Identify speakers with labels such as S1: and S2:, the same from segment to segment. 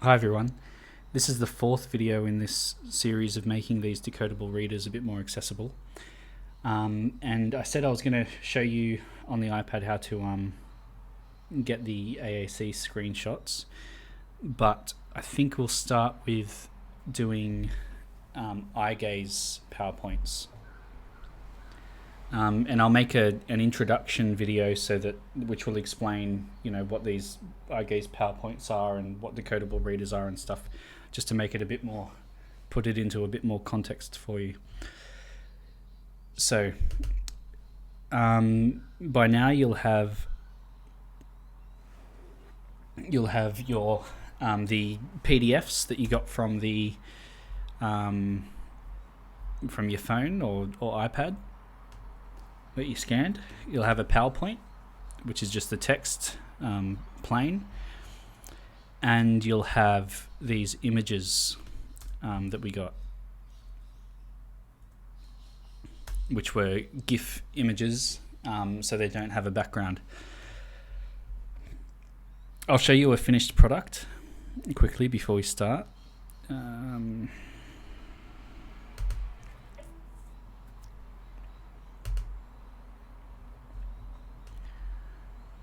S1: Hi everyone, this is the fourth video in this series of making these decodable readers a bit more accessible. And I said I was going to show you on the iPad how to get the AAC screenshots, but I think we'll start with doing eye gaze PowerPoints. And I'll make an introduction video which will explain, what these eye gaze PowerPoints are and what decodable readers are and stuff, just to make it put it into a bit more context for you. So, by now you'll have your the PDFs that you got from your phone or iPad that you scanned. You'll have a PowerPoint, which is just the text plain, and you'll have these images that we got, which were GIF images, so they don't have a background. I'll show you a finished product quickly before we start.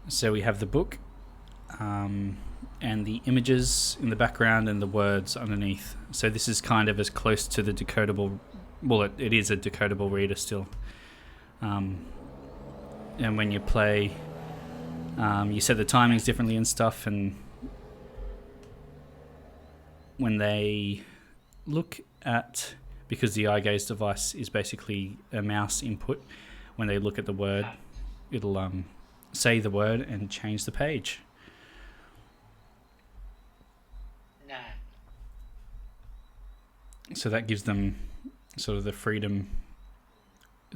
S1: So we have the book and the images in the background and the words underneath. So this is kind of as close to the decodable, well, it is a decodable reader still. And when you play, you set the timings differently and stuff, and when they look at, because the eye gaze device is basically a mouse input, when they look at the word, it'll say the word and change the page.
S2: No.
S1: So that gives them sort of the freedom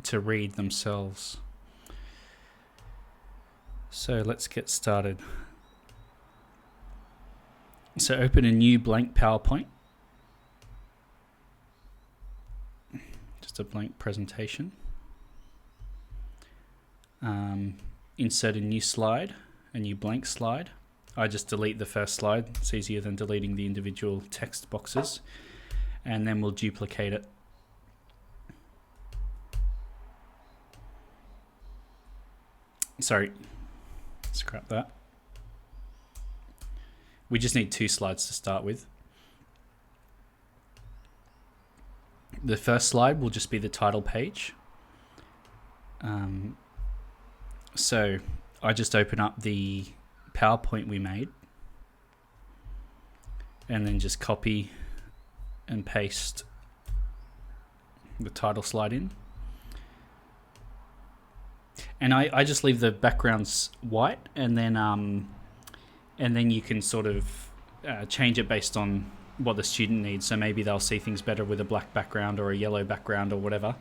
S1: to read themselves. So let's get started. So open a new blank PowerPoint. Just a blank presentation. Insert a new slide, a new blank slide. I just delete the first slide. It's easier than deleting the individual text boxes. And then we'll duplicate it. Sorry, scrap that. We just need 2 slides to start with. The first slide will just be the title page. So I just open up the PowerPoint we made and then just copy and paste the title slide in. And I just leave the backgrounds white, and then you can sort of change it based on what the student needs. So maybe they'll see things better with a black background or a yellow background or whatever,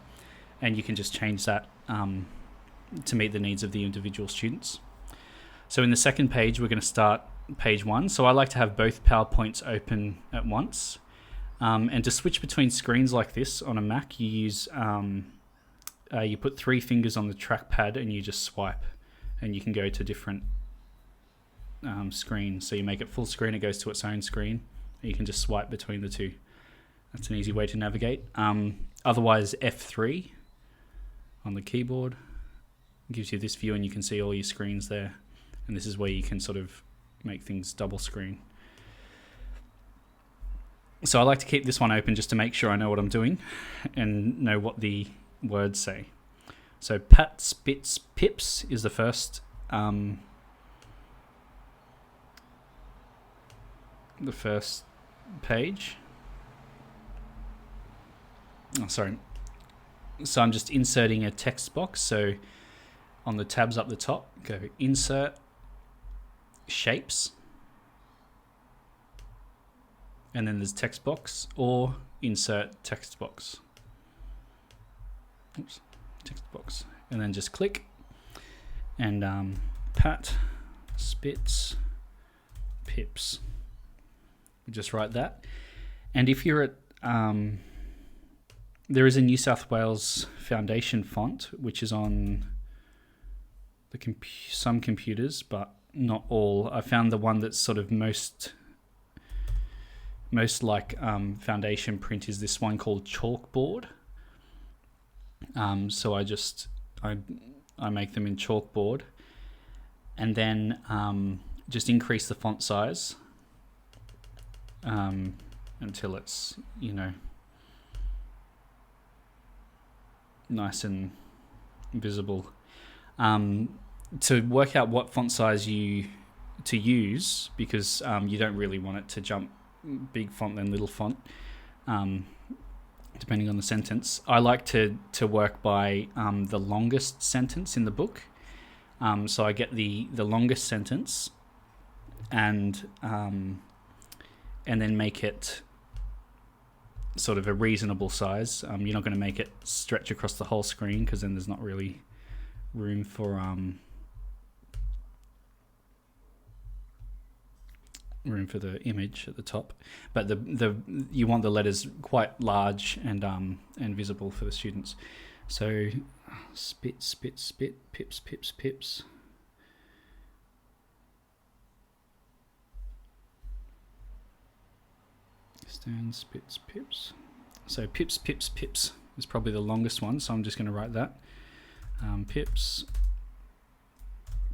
S1: and you can just change that to meet the needs of the individual students. So in the second page, we're going to start page 1. So I like to have both PowerPoints open at once. And to switch between screens like this on a Mac, you use you put 3 fingers on the trackpad and you just swipe, and you can go to different screens. So you make it full screen, it goes to its own screen, and you can just swipe between the 2. That's an easy way to navigate. Otherwise, F3 on the keyboard gives you this view, and you can see all your screens there. And this is where you can sort of make things double screen. So I like to keep this one open just to make sure I know what I'm doing and know what the words say. So Pat Spits Pips is the first page. Oh, sorry. So I'm just inserting a text box. So on the tabs up the top, go Insert, Shapes, and then there's Text Box, or Insert Text Box. Oops, text box. And then just click, and Pat Spits Pips. Just write that. And if you're at there is a New South Wales Foundation font, which is on some computers, but not all. I found the one that's sort of most most like foundation print is this one called Chalkboard. So I make them in Chalkboard, and then just increase the font size until it's, you know, nice and visible. To work out what font size to use, because you don't really want it to jump big font then little font, depending on the sentence. I like to work by the longest sentence in the book. So I get the longest sentence and then make it sort of a reasonable size. You're not going to make it stretch across the whole screen, because then there's not really room for the image at the top. But you want the letters quite large and visible for the students. So spit, spit, spit, pips, pips, pips. Stand, spits, pips. So pips, pips, pips is probably the longest one, so I'm just going to write that. Pips,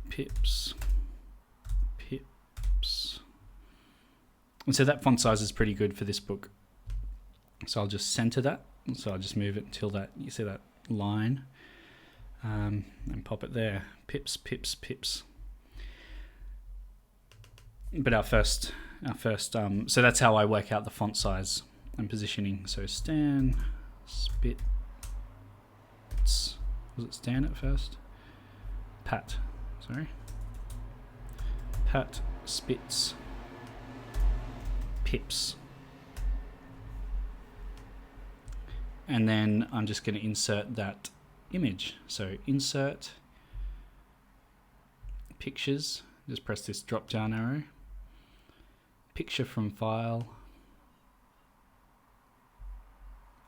S1: pips, pips. And so that font size is pretty good for this book. So I'll just center that. So I'll just move it until that, you see that line, and pop it there. Pips, pips, pips. But our first, so that's how I work out the font size and positioning. So Stan, spit, was it Stan at first? Pat, sorry. Pat, spits, pips. And then I'm just going to insert that image. So insert, pictures, just press this drop down arrow, picture from file,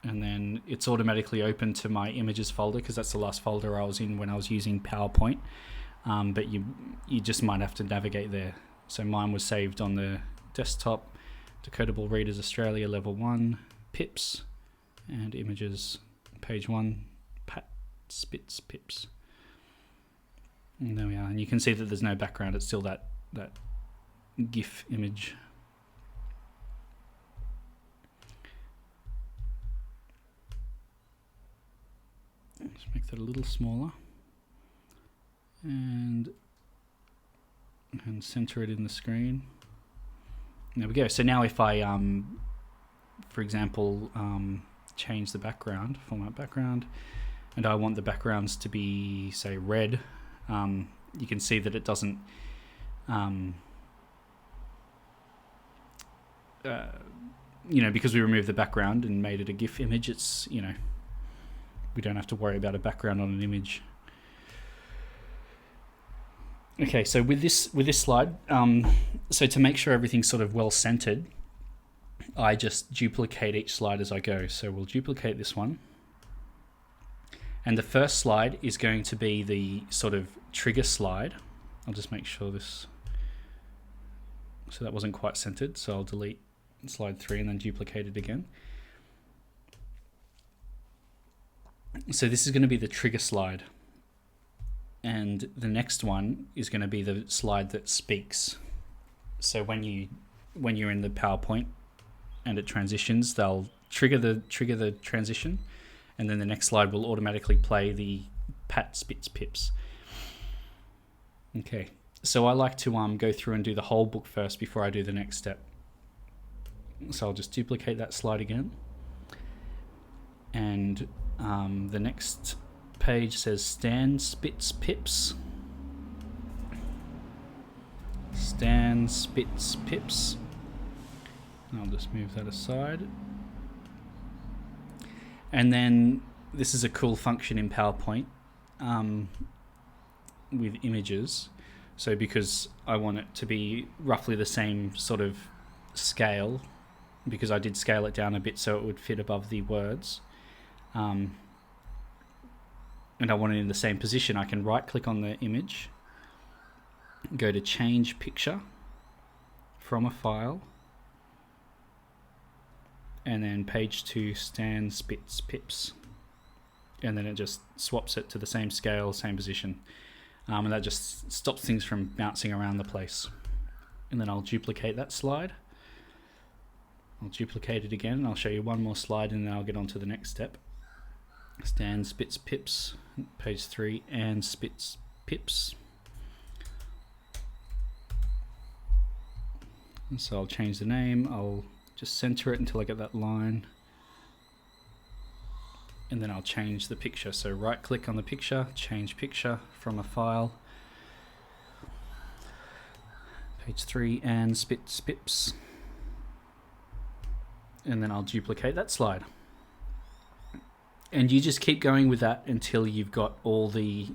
S1: and then it's automatically open to my images folder, because that's the last folder I was in when I was using PowerPoint. But you just might have to navigate there. So mine was saved on the desktop, Decodable Readers Australia Level 1, pips, and images, page 1, Pat spits pips. And there we are. And you can see that there's no background. It's still that GIF image. Let's make that a little smaller. And center it in the screen. There we go. So now if I, for example, change the background, format background, and I want the backgrounds to be, say, red, you can see that it doesn't, because we removed the background and made it a GIF image, it's, we don't have to worry about a background on an image. Okay, so with this slide, so to make sure everything's sort of well centered, I just duplicate each slide as I go. So we'll duplicate this one. And the first slide is going to be the sort of trigger slide. I'll just make sure this, so that wasn't quite centered. So I'll delete slide 3 and then duplicate it again. So this is going to be the trigger slide. And the next one is going to be the slide that speaks. So when you're in the PowerPoint and it transitions, they'll trigger the transition, and then the next slide will automatically play the Pat spits pips. Okay, so I like to go through and do the whole book first before I do the next step. So I'll just duplicate that slide again, and the next page says Stan spits pips. Stan spits pips. I'll just move that aside. And then this is a cool function in PowerPoint with images. So because I want it to be roughly the same sort of scale, because I did scale it down a bit so it would fit above the words, and I want it in the same position, I can right click on the image, go to change picture from a file, and then page 2 Stan Spits Pips, and then it just swaps it to the same scale, same position, and that just stops things from bouncing around the place. And then I'll duplicate that slide. I'll duplicate it again, and I'll show you one more slide, and then I'll get on to the next step. Stan Spits Pips, page 3, and Spits Pips. And so I'll change the name, I'll just center it until I get that line, and then I'll change the picture. So right click on the picture, change picture from a file, page 3 and Spits Pips, and then I'll duplicate that slide. And you just keep going with that until you've got all the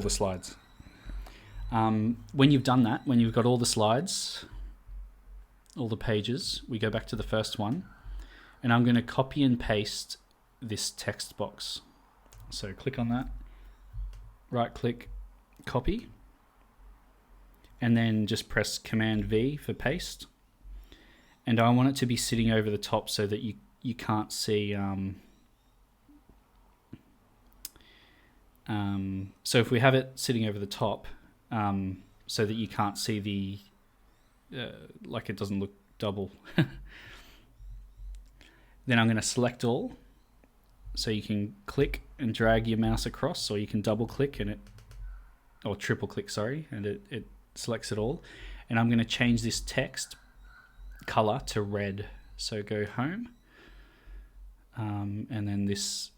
S1: slides. When you've done that, when you've got all the slides, all the pages, we go back to the first one, and I'm going to copy and paste this text box. So click on that, right click, copy, and then just press Command V for paste. And I want it to be sitting over the top so that you can't see. So if we have it sitting over the top, so that you can't see the, like it doesn't look double. Then I'm going to select all. So you can click and drag your mouse across, or you can double click and or triple click, sorry, and it selects it all. And I'm going to change this text color to red. So go home, and then this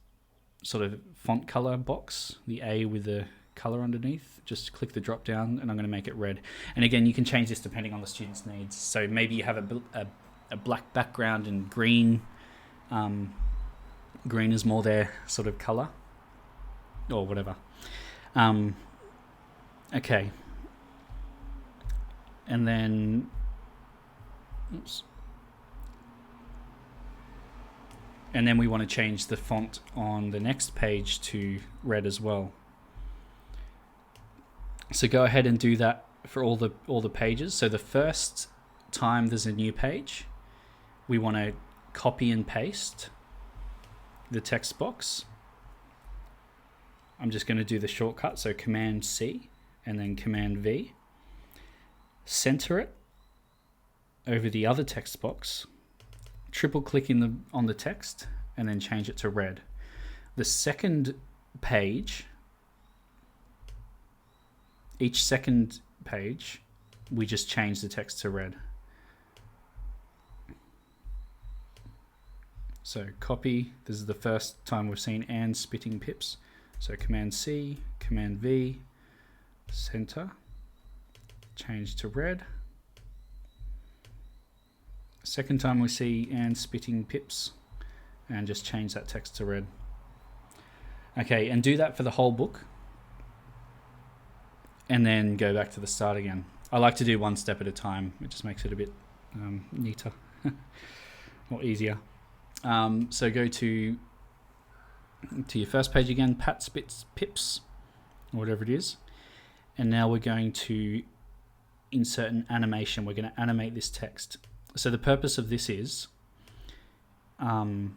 S1: sort of font color box, the A with the color underneath, just click the drop down, and I'm going to make it red. And again, you can change this depending on the student's needs. So maybe you have a black background and green. Green is more their sort of color, or whatever. Okay. And then, oops. And then we want to change the font on the next page to red as well. So go ahead and do that for all the pages. So the first time there's a new page, we want to copy and paste the text box. I'm just going to do the shortcut, so Command C and then Command V. Center it over the other text box. Triple click on the text and then change it to red. The second page, each second page, we just change the text to red. So copy, this is the first time we've seen and spitting pips. So Command C, Command V, center, change to red. Second time we see and spitting pips, and just change that text to red. Okay, and do that for the whole book, and then go back to the start again. I like to do one step at a time. It just makes it a bit neater or easier. So go to your first page again, Pat Spits Pips, or whatever it is, and now we're going to insert an animation. We're going to animate this text. So the purpose of this is, so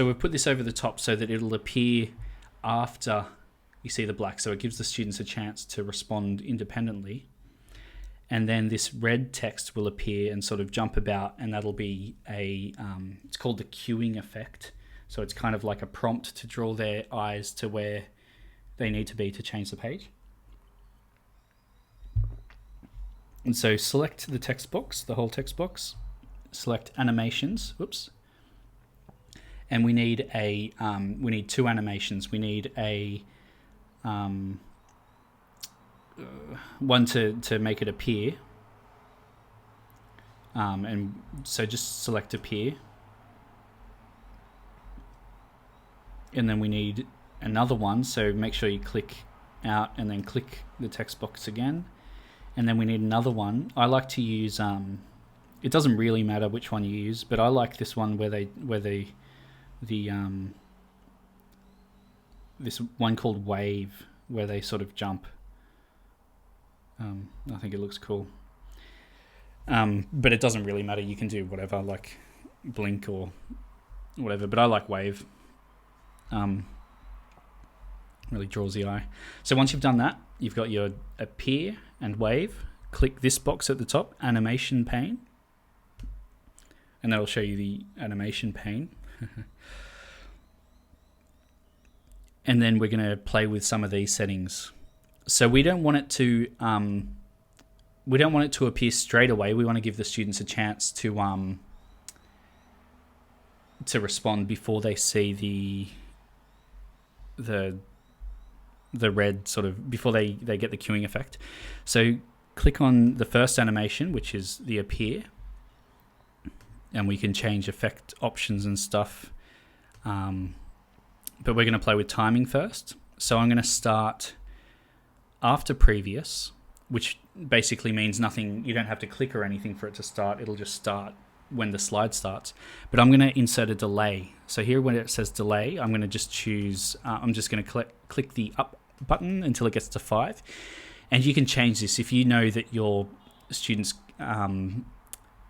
S1: we've put this over the top so that it'll appear after you see the black. So it gives the students a chance to respond independently. And then this red text will appear and sort of jump about, and that'll be it's called the cueing effect. So it's kind of like a prompt to draw their eyes to where they need to be to change the page. And so select the text box, the whole text box, select animations, whoops. And we need we need two animations. We need one to make it appear. And so just select appear. And then we need another one. So make sure you click out and then click the text box again. And then we need another one. I like to use, it doesn't really matter which one you use, but I like this one where this one called wave, where they sort of jump. I think it looks cool. But it doesn't really matter. You can do whatever, like blink or whatever. But I like wave. Really draws the eye. So once you've done that, you've got your appear and wave. Click this box at the top, animation pane. And that'll show you the animation pane. And then we're going to play with some of these settings. So we don't want it to appear straight away. We want to give the students a chance to respond before they see the red sort of, before they get the queuing effect. So click on the first animation, which is the appear, and we can change effect options and stuff. But we're going to play with timing first. So I'm going to start after previous, which basically means nothing. You don't have to click or anything for it to start. It'll just start when the slide starts. But I'm going to insert a delay. So here when it says delay, I'm going to just choose, I'm just going to click the up button until it gets to 5. And you can change this if you know that your students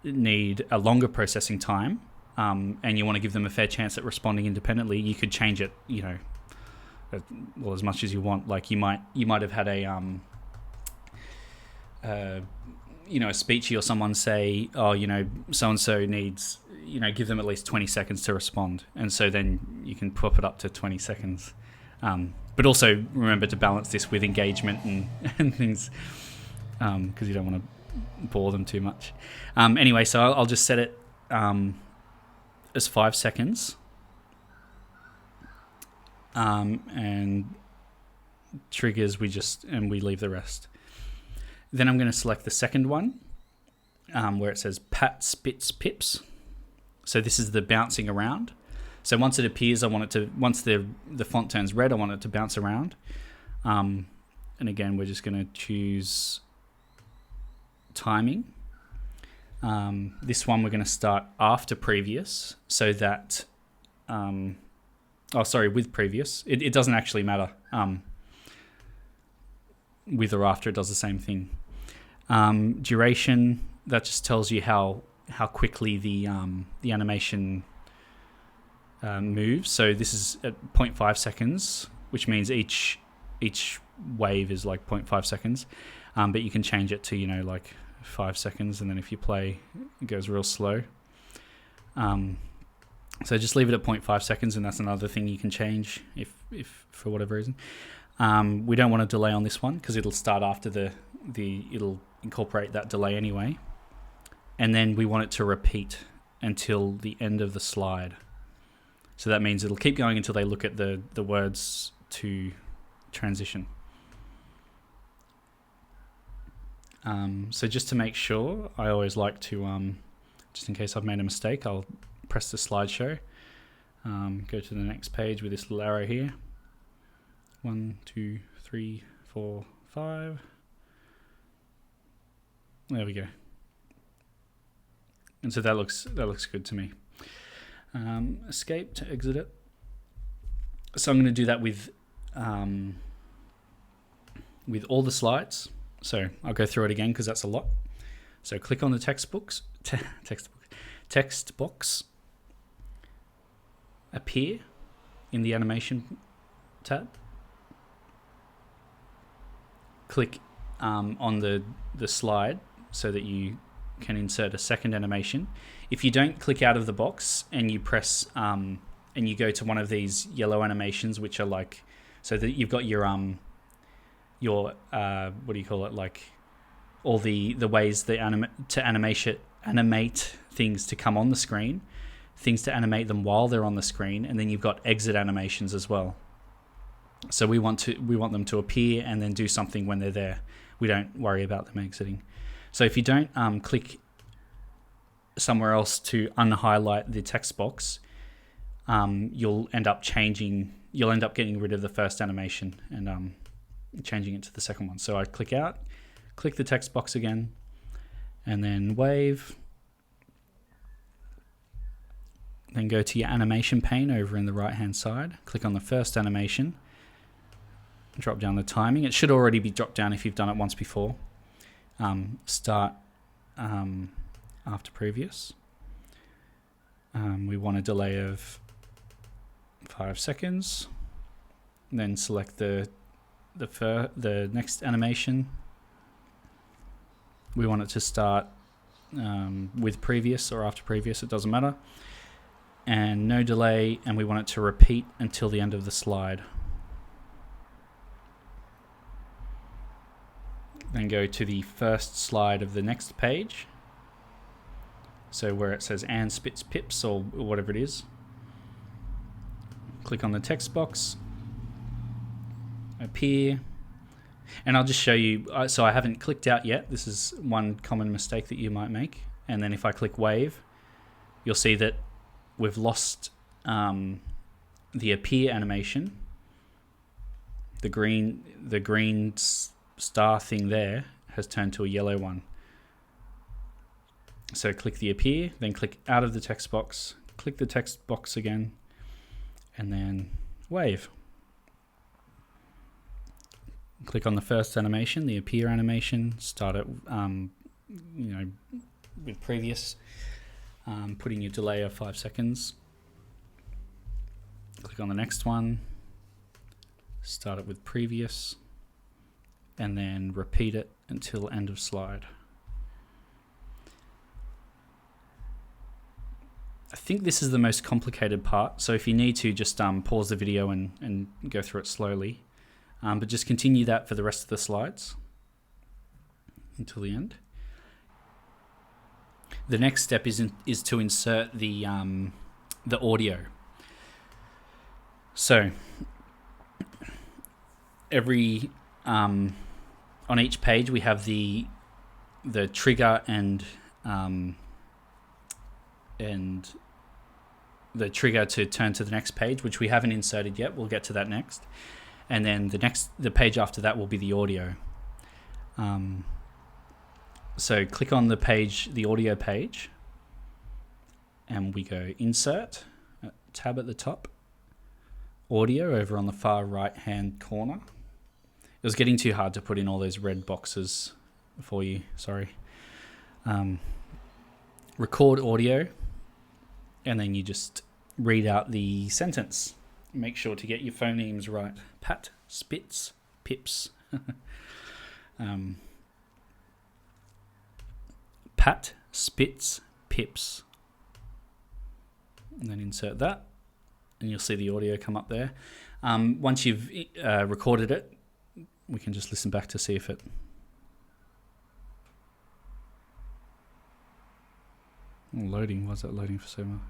S1: need a longer processing time, and you want to give them a fair chance at responding independently. You could change it, well, as much as you want. Like you might have had a speechy or someone say, so-and-so needs, give them at least 20 seconds to respond. And so then you can pop it up to 20 seconds. But also remember to balance this with engagement and things, because you don't want to bore them too much. Anyway, so I'll just set it as 5 seconds. And triggers, we leave the rest. Then I'm going to select the second one, where it says Pat Spits Pips. So this is the bouncing around. So once it appears, once the font turns red, I want it to bounce around. And again, we're just going to choose timing. This one we're going to start after previous, so that with previous. It doesn't actually matter. With or after, it does the same thing. Duration, that just tells you how quickly the animation moves. So this is at 0.5 seconds, which means each wave is like 0.5 seconds. But you can change it to, like 5 seconds, and then if you play, it goes real slow. So just leave it at 0.5 seconds, and that's another thing you can change if for whatever reason. We don't want a delay on this one because it'll start after it'll incorporate that delay anyway. And then we want it to repeat until the end of the slide. So that means it'll keep going until they look at the words to transition. So just to make sure, I always like to, just in case I've made a mistake, I'll press the slideshow, go to the next page with this little arrow here. 1, 2, 3, 4, 5. There we go. And so that looks good to me. Escape to exit it. So I'm going to do that with all the slides. So I'll go through it again because that's a lot. So click on the text box, appear in the animation tab. Click on the slide so that you can insert a second animation. If you don't click out of the box and you press and you go to one of these yellow animations, which are like, so that you've got your what do you call it, like all the ways they animate things to come on the screen, things to animate them while they're on the screen, and then you've got exit animations as well. So we want them to appear and then do something when they're there. We don't worry about them exiting. So if you don't click somewhere else to unhighlight the text box, you'll end up getting rid of the first animation and changing it to the second one. So I click out, click the text box again, and then wave. Then go to your animation pane over in the right hand side. Click on the first animation. Drop down the timing. It should already be dropped down if you've done it once before. Start after previous. We want a delay of 5 seconds. Then select the next animation. We want it to start with previous or after previous, it doesn't matter. And no delay, and we want it to repeat until the end of the slide. Then go to the first slide of the next page. So where it says "and spits pips" or whatever it is. Click on the text box, appear, and I'll just show you. So I haven't clicked out yet. This is one common mistake that you might make. And then if I click wave, you'll see that we've lost the appear animation. The green star thing there has turned to a yellow one. So click the appear, then click out of the text box, click the text box again, and then wave. Click on the first animation, the appear animation, start it with previous, put in your delay of 5 seconds. Click on the next one, start it with previous, and then repeat it until end of slide. I think this is the most complicated part, so if you need to, just pause the video and go through it slowly. But just continue that for the rest of the slides until the end. The next step is to insert the audio. So every on each page we have the trigger and the trigger to turn to the next page, which we haven't inserted yet. We'll get to that next. And then the page after that will be the audio. So click on the audio page, and we go insert, tab at the top, audio over on the far right hand corner. It was getting too hard to put in all those red boxes for you, sorry. Record audio, and then you just read out the sentence. Make sure to get your phonemes right. Pat spits pips. Pat spits pips. And then insert that, and you'll see the audio come up there. Once you've recorded it, we can just listen back to see if it... Loading, why is that loading for so much?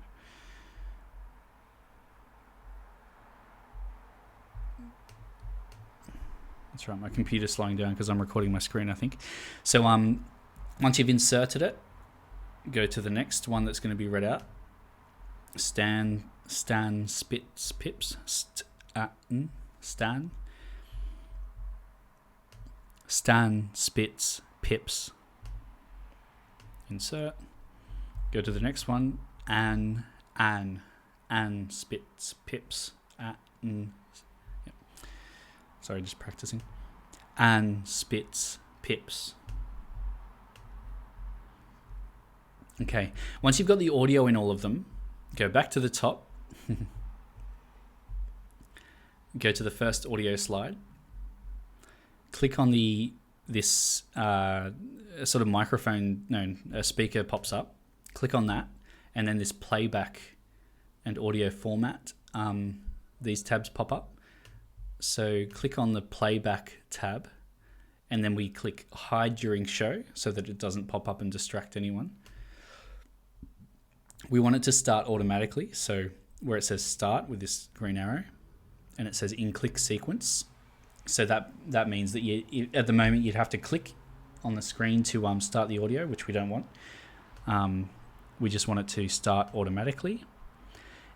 S1: That's right, my computer's slowing down because I'm recording my screen, I think. So once you've inserted it, go to the next one that's going to be read out. Stan spits pips. Stan spits pips. Insert. Go to the next one. Anne spits pips. Yep. Sorry, just practicing. Anne spits pips. Okay, once you've got the audio in all of them, go back to the top. Go to the first audio slide. Click on this sort of microphone, a speaker pops up. Click on that, and then this playback and audio format, these tabs pop up. So click on the playback tab, and then we click hide during show so that it doesn't pop up and distract anyone. We want it to start automatically, so where it says start with this green arrow, and it says in click sequence. So that means that you at the moment you'd have to click on the screen to start the audio, which we don't want. We just want it to start automatically.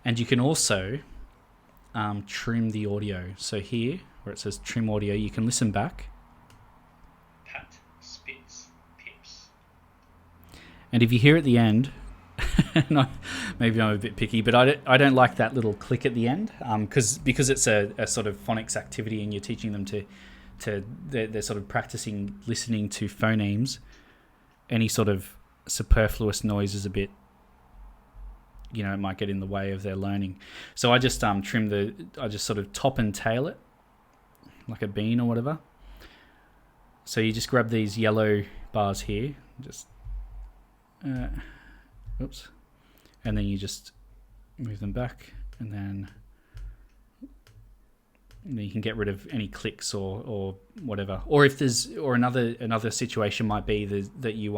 S1: And you can also trim the audio. So here, where it says trim audio, you can listen back. Pat spits pips. And if you hear at the end, maybe I'm a bit picky, but I don't like that little click at the end, because it's a sort of phonics activity, and you're teaching them they're sort of practicing listening to phonemes. Any sort of superfluous noise is a bit, it might get in the way of their learning. So I just I just sort of top and tail it like a bean or whatever. So you just grab these yellow bars here, just, oops, and then you just move them back, and then you can get rid of any clicks or whatever. Or if there's, or another situation might be that you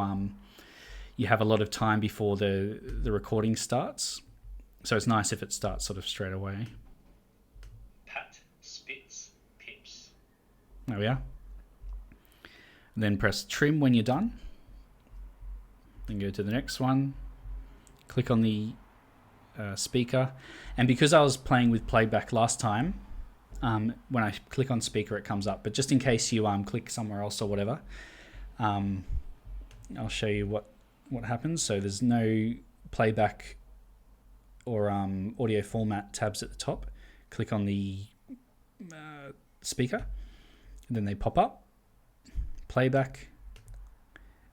S1: have a lot of time before the recording starts. So it's nice if it starts sort of straight away.
S2: Pat, spits, pips.
S1: There we are. And then press trim when you're done. Then go to the next one. Click on the speaker. And because I was playing with Playback last time, when I click on speaker, it comes up. But just in case you click somewhere else or whatever, I'll show you what happens. So there's no playback or audio format tabs at the top. Click on the speaker, and then they pop up. Playback,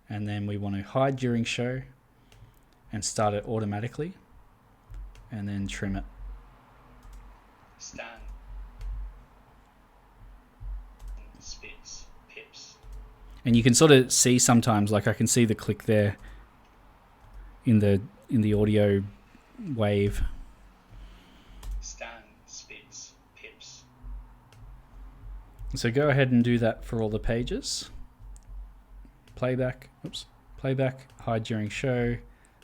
S1: and then we want to hide during show and start it automatically, and then trim it.
S2: Stan, spits, pips.
S1: And you can sort of see sometimes, like I can see the click there in the audio wave.
S2: Stan, spits, pips.
S1: So go ahead and do that for all the pages. Playback, hide during show,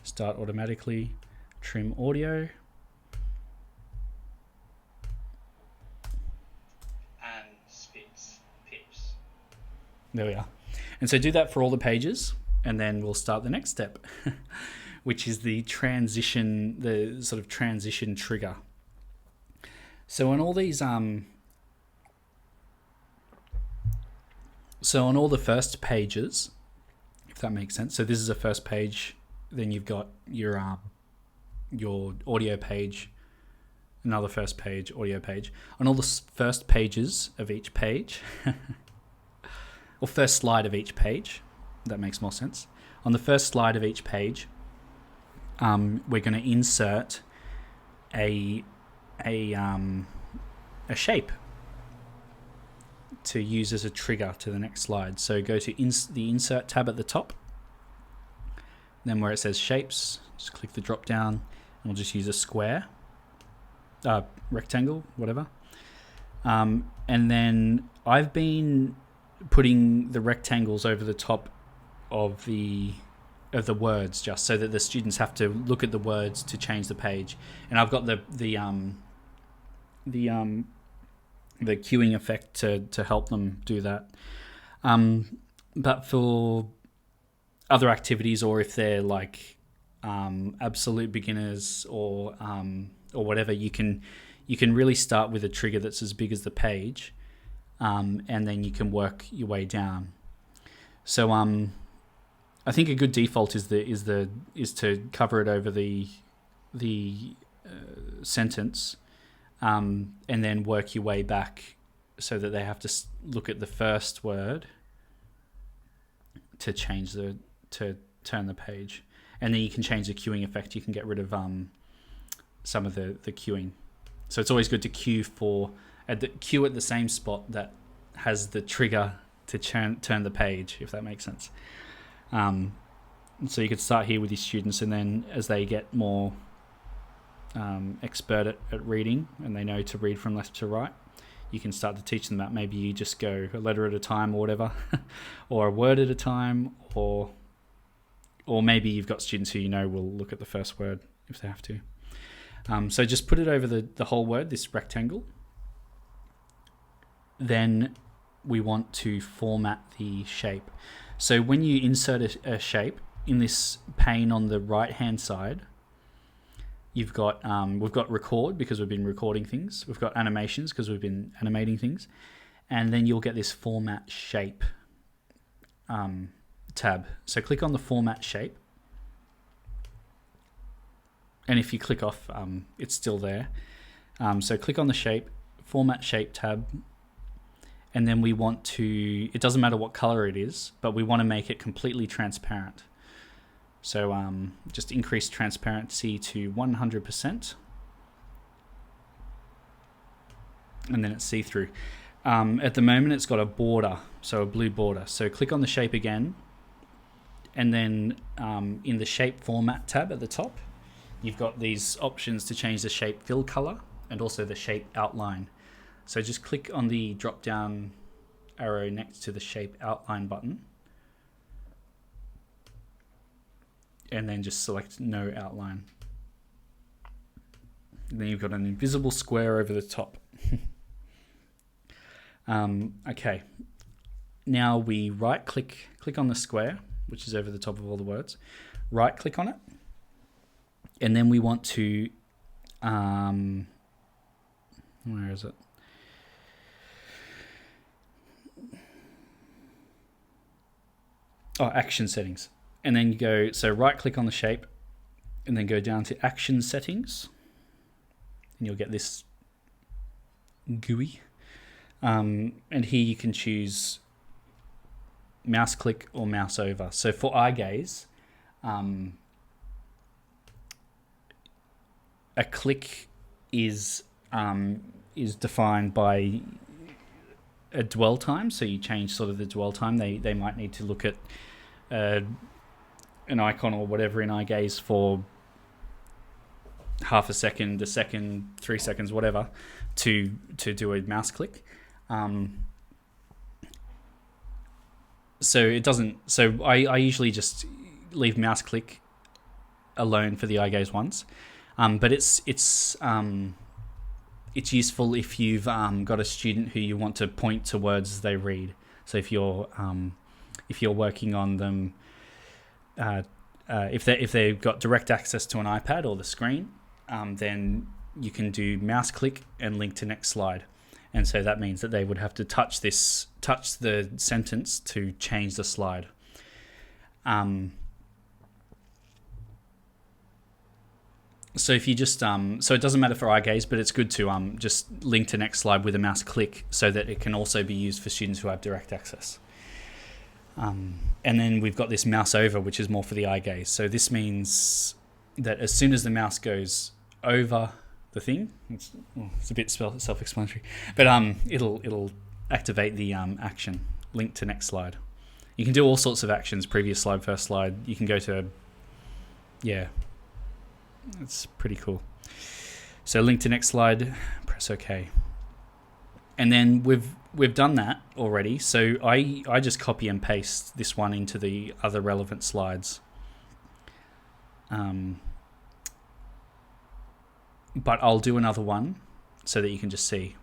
S1: start automatically, trim audio.
S2: And spits, pips.
S1: There we are. And so do that for all the pages, and then we'll start the next step, which is the sort of transition trigger. So on all these, so on all the first pages, if that makes sense. So this is a first page, then you've got your audio page, another first page, audio page. On all the first pages of each page, or first slide of each page, that makes more sense. On the first slide of each page, we're going to insert a shape to use as a trigger to the next slide. So go to the insert tab at the top, then where it says shapes, just click the drop down, and we'll just use a square, rectangle, whatever. And then I've been putting the rectangles over the top of the words, just so that the students have to look at the words to change the page. And I've got the queuing effect to help them do that. But for other activities, or if they're like absolute beginners or whatever, you can really start with a trigger that's as big as the page, and then you can work your way down. So I think a good default is to cover it over the sentence, and then work your way back so that they have to look at the first word to turn the page, and then you can change the queuing effect. You can get rid of some of the queuing. So it's always good to queue at the same spot that has the trigger to turn the page, if that makes sense. So you could start here with your students, and then as they get more expert at reading and they know to read from left to right, you can start to teach them that. Maybe you just go a letter at a time or whatever, or a word at a time, or maybe you've got students who will look at the first word if they have to. So just put it over the whole word, this rectangle. Then we want to format the shape. So when you insert a shape in this pane on the right hand side, we've got record, because we've been recording things. We've got animations because we've been animating things, and then you'll get this format shape tab. So click on the format shape, and if you click off, it's still there. So click on the shape, format shape tab, and then we want to, it doesn't matter what color it is, but we want to make it completely transparent. So just increase transparency to 100%. And then it's see-through. At the moment, it's got a border, so a blue border. So click on the shape again. And then in the shape format tab at the top, you've got these options to change the shape fill color and also the shape outline. So just click on the drop down arrow next to the shape outline button. And then just select no outline. And then you've got an invisible square over the top. Okay. Now we click on the square, which is over the top of all the words. Right click on it. And then we want to, where is it? Oh, action settings. And then you go, so right click on the shape and then go down to action settings. And you'll get this GUI. And here you can choose mouse click or mouse over. So for eye gaze, a click is defined by a dwell time. So you change sort of the dwell time. They might need to look at an icon or whatever in eye gaze for half a second, 3 seconds, whatever, to do a mouse click. So it doesn't. So I usually just leave mouse click alone for the eye gaze ones, but it's useful if you've got a student who you want to point to words as they read. So if you're working on them, if they've got direct access to an iPad or the screen, then you can do mouse click and link to next slide. And so that means that they would have to touch the sentence to change the slide. So if you just, so it doesn't matter for eye gaze, but it's good to just link to next slide with a mouse click so that it can also be used for students who have direct access. And then we've got this mouse over, which is more for the eye gaze. So this means that as soon as the mouse goes over the thing, it's a bit self-explanatory, but it'll activate the action, link to next slide. You can do all sorts of actions, previous slide, first slide. You can go to, it's pretty cool. So link to next slide, press OK. And then we've done that already. So I just copy and paste this one into the other relevant slides. But I'll do another one so that you can just see.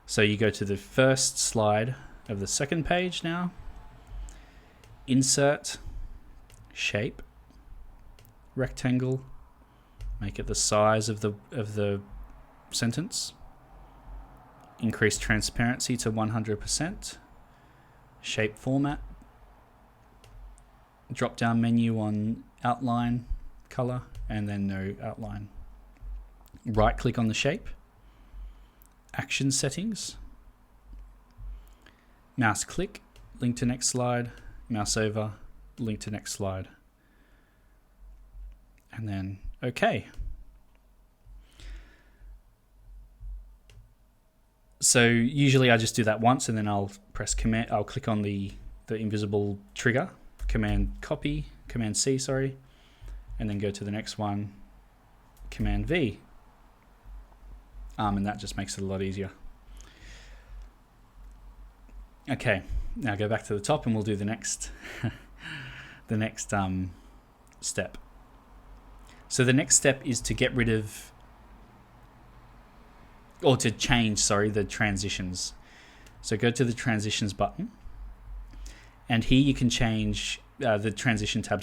S1: So you go to the first slide of the second page now. Insert, shape, rectangle. Make it the size of the sentence. Increase transparency to 100%. Shape format. Drop down menu on outline color and then no outline. Right click on the shape. Action settings. Mouse click, link to next slide, mouse over, link to next slide. And then OK. So usually I just do that once and then I'll press command, I'll click on the invisible trigger, command copy, command C, sorry, and then go to the next one, command V. And that just makes it a lot easier. Okay, now go back to the top and we'll do the next step. So the next step is to get rid of, or to change, the transitions. So go to the transitions button, and here you can change the transition tab,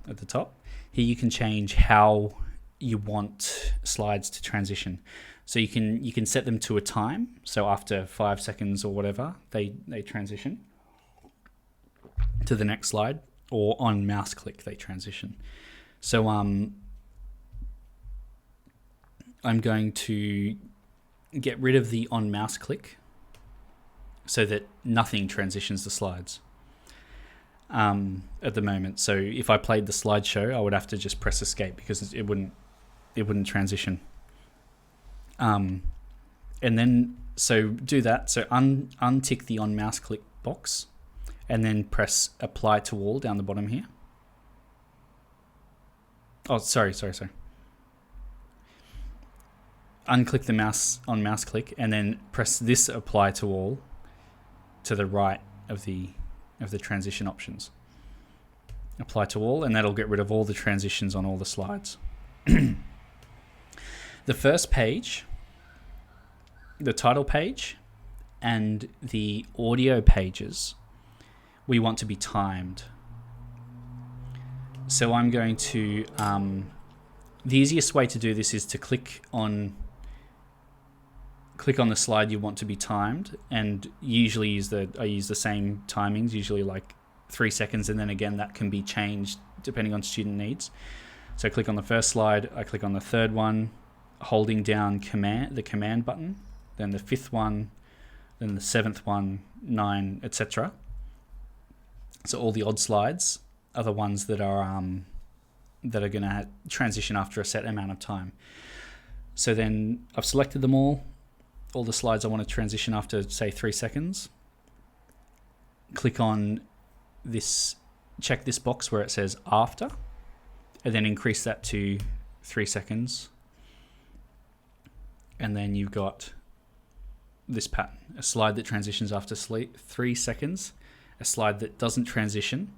S1: at the top. Here you can change how you want slides to transition. So you can set them to a time. So after 5 seconds or whatever, they transition to the next slide, or on mouse click they transition. So I'm going to get rid of the on mouse click so that nothing transitions the slides. at the moment. So if I played the slideshow, I would have to just press escape because it wouldn't transition. And then so do that. So untick the on mouse click box, and then press apply to all down the bottom here. Oh, sorry. Unclick the mouse on mouse click, and then press this apply to all to the right of the transition options. Apply to all, and that'll get rid of all the transitions on all the slides. The first page, the title page, and the audio pages, we want to be timed. So I'm going to, the easiest way to do this is to click on the slide you want to be timed, and usually I use the same timings, usually like 3 seconds, and then again that can be changed depending on student needs. So I click on the first slide, I click on the third one, holding down the command button, then the fifth one, then the seventh one, 9, etc. So all the odd slides are the ones that are going to transition after a set amount of time. So then I've selected them all the slides I want to transition after, say, 3 seconds. Click on this, check this box where it says after, and then increase that to 3 seconds. And then you've got this pattern, a slide that transitions after 3 seconds, a slide that doesn't transition,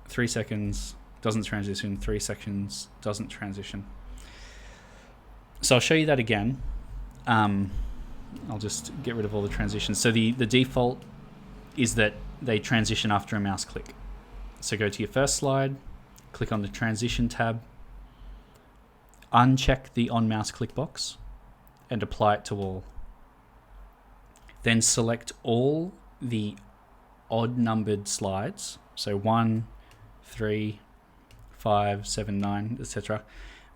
S1: 3 seconds, doesn't transition, 3 seconds, doesn't transition. So I'll show you that again. I'll just get rid of all the transitions. So the default is that they transition after a mouse click. So go to your first slide, click on the transition tab, uncheck the on mouse click box, and apply it to all. Then select all the odd numbered slides, so 1, 3, 5, 7, 9, etc.,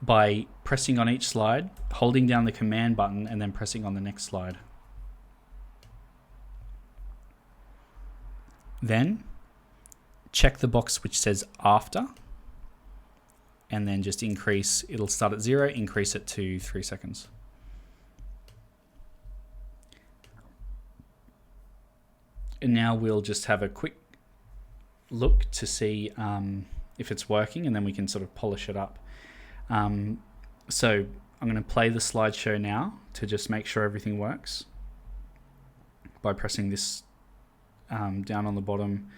S1: by pressing on each slide, holding down the command button, and then pressing on the next slide. Then check the box which says after, and then just increase, it'll start at 0, increase it to 3 seconds. And now we'll just have a quick look to see if it's working, and then we can sort of polish it up. So I'm going to play the slideshow now to just make sure everything works by pressing this down on the bottom,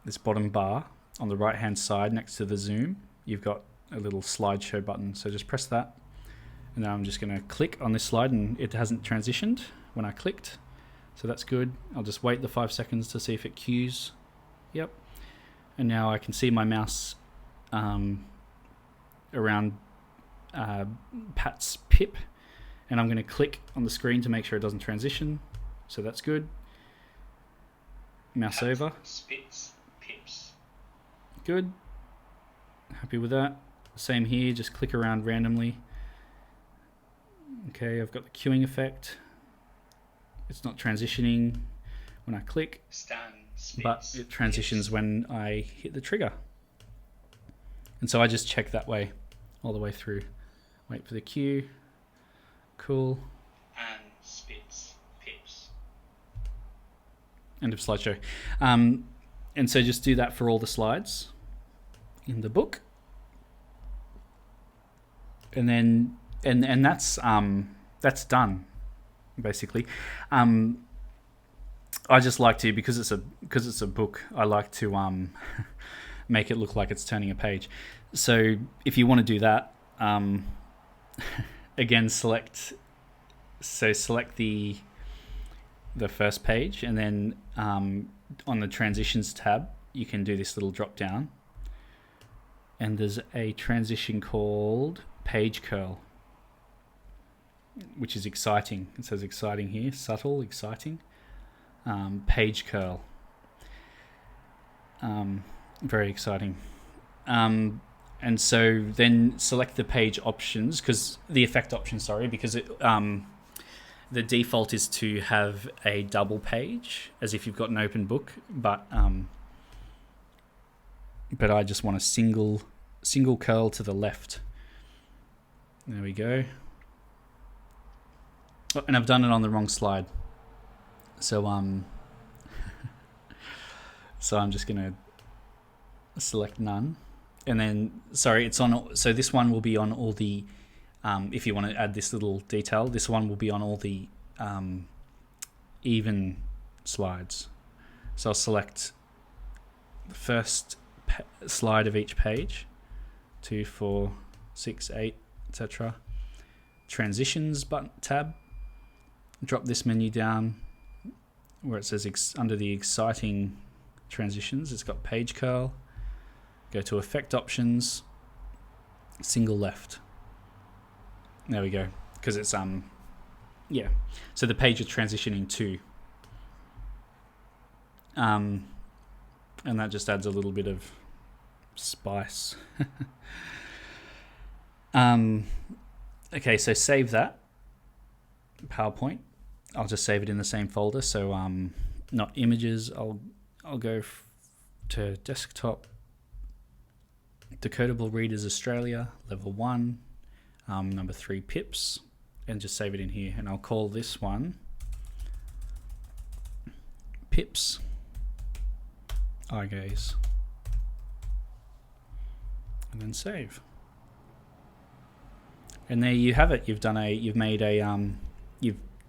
S1: this bottom bar on the right hand side next to the zoom. You've got a little slideshow button, so just press that, and now I'm just going to click on this slide, and it hasn't transitioned when I clicked, so that's good. I'll just wait the 5 seconds to see if it queues. Yep. And now I can see my mouse around Pat's pip, and I'm going to click on the screen to make sure it doesn't transition, so that's good. Mouse
S2: Pat
S1: over.
S2: spits pips.
S1: Good. Happy with that. Same here, just click around randomly. Okay, I've got the queuing effect. It's not transitioning when I click,
S2: Stan spits
S1: but it transitions when I hit the trigger. And so I just check that way all the way through. Wait for the cue. Cool.
S2: and spits pips.
S1: End of slideshow. And so just do that for all the slides in the book. And then and that's done, basically. I just like to, because it's a book, I like to make it look like it's turning a page. So if you want to do that, again, select the first page, and then on the transitions tab, you can do this little drop down, and there's a transition called page curl, which is exciting. It says exciting here, subtle, exciting. Page curl, very exciting. And so then select the page options, because the effect option, because the default is to have a double page, as if you've got an open book, but I just want a single curl to the left. There we go. Oh, and I've done it on the wrong slide. So so I'm just gonna select none, and then it's on. So this one will be on all the. If you want to add this little detail, this one will be on all the even slides. So I'll select the first slide of each page, 2, 4, 6, 8, etc. Transitions button tab. Drop this menu down where it says under the exciting transitions, it's got page curl. Go to effect options, single left. There we go, because it's yeah. So the page is transitioning to, and that just adds a little bit of spice. Okay, so save that PowerPoint. I'll just save it in the same folder. So not images. I'll go to desktop. Decodable Readers Australia, level 1, number 3 pips, and just save it in here. And I'll call this one pips eye gaze, and then save. And there you have it. You've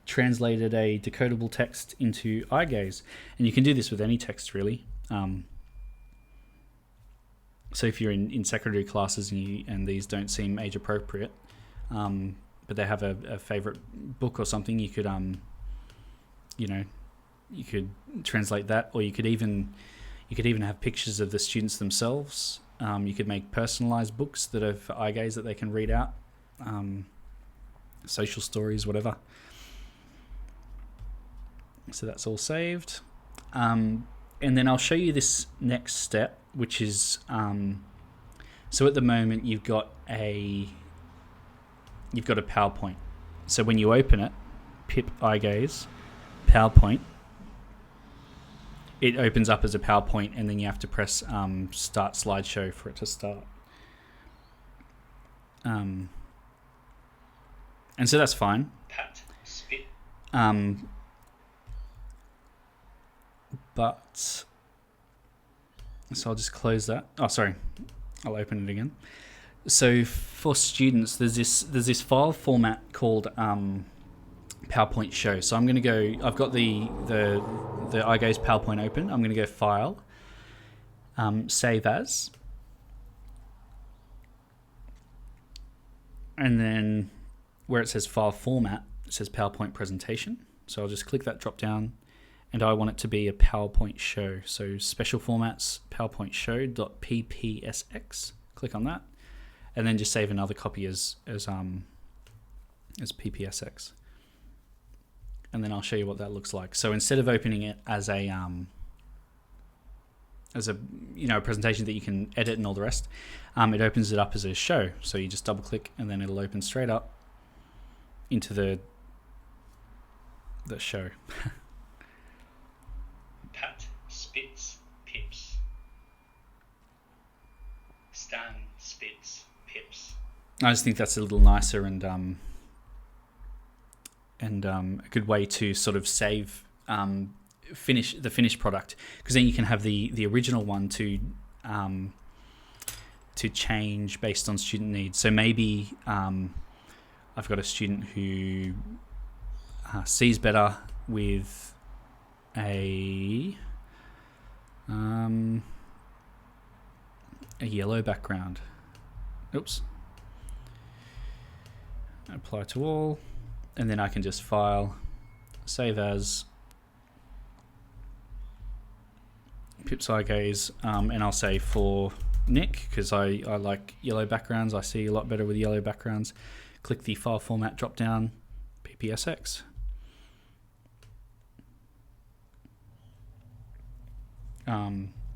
S1: translated a decodable text into eye gaze, and you can do this with any text really. So if you're in secondary classes and these don't seem age appropriate, but they have a favorite book or something, you could you could translate that, or you could even have pictures of the students themselves. You could make personalized books that are for eye gaze that they can read out, social stories, whatever. So that's all saved. And then I'll show you this next step, which is so at the moment you've got a PowerPoint. So when you open it, pip eye gaze, PowerPoint, it opens up as a PowerPoint, and then you have to press start slideshow for it to start. And so that's fine.
S2: Pat, spit.
S1: But so I'll just close that. Oh, sorry, I'll open it again. So for students, there's this file format called PowerPoint Show. So I'm going to go. I've got the eye gaze PowerPoint open. I'm going to go File, Save As, and then where it says File Format, it says PowerPoint Presentation. So I'll just click that drop down. And I want it to be a PowerPoint show. So special formats, PowerPoint show.ppsx. Click on that, and then just save another copy as ppsx. And then I'll show you what that looks like. So instead of opening it as a presentation that you can edit and all the rest, it opens it up as a show. So you just double click, and then it'll open straight up into the show.
S2: Pat, spits, pips. Stan, spits, pips.
S1: I just think that's a little nicer and a good way to sort of save finish the finished product, because then you can have the original one to change based on student needs. So maybe I've got a student who sees better with a yellow background. Oops. Apply to all, and then I can just file, save as, pips eye gaze, and I'll say for Nick, because I like yellow backgrounds. I see a lot better with yellow backgrounds. Click the file format drop down, ppsx.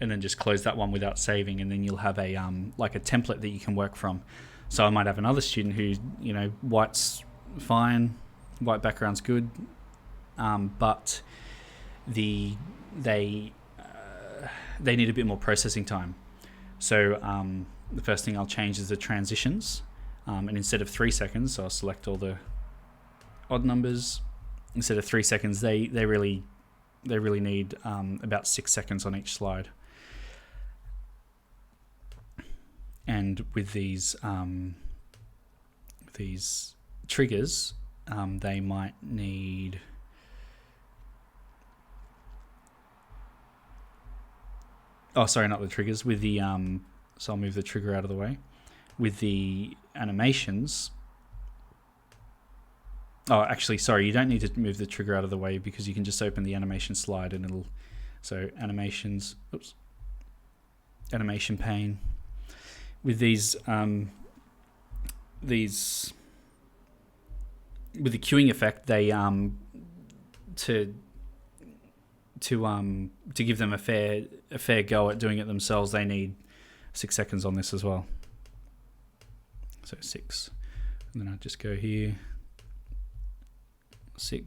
S1: And then just close that one without saving, and then you'll have a like a template that you can work from. So I might have another student who, white's fine, white background's good, but they need a bit more processing time. So the first thing I'll change is the transitions, and instead of 3 seconds, so I'll select all the odd numbers. Instead of 3 seconds, they really need about 6 seconds on each slide. And with these triggers, they might need. Oh, sorry, not the triggers. With the so I'll move the trigger out of the way. With the animations. Oh, actually, sorry, you don't need to move the trigger out of the way because you can just open the animation slide and it'll. So animations. Oops. Animation pane. With these with the queuing effect, they to give them a fair go at doing it themselves, they need 6 seconds on this as well. So 6, and then I just go here. 6.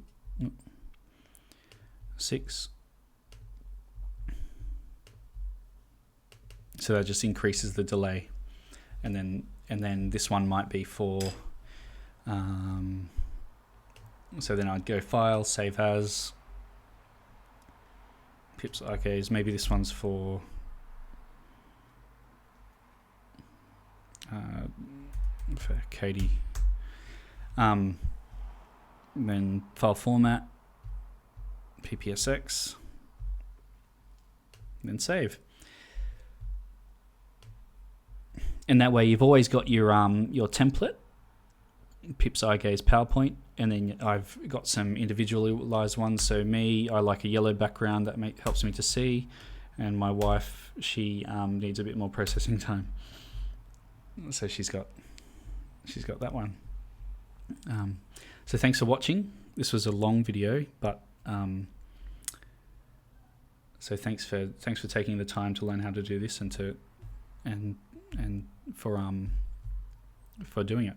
S1: So that just increases the delay, and then this one might be for. So then I'd go File, Save As. Pips arcays. Maybe this one's for Katie. Then file format, PPSX, then save. And that way you've always got your template, Pips iGaze PowerPoint, and then I've got some individualized ones. So I like a yellow background that helps me to see, and my wife, she needs a bit more processing time. So she's got that one. So thanks for watching. This was a long video, but so thanks for taking the time to learn how to do this and for doing it.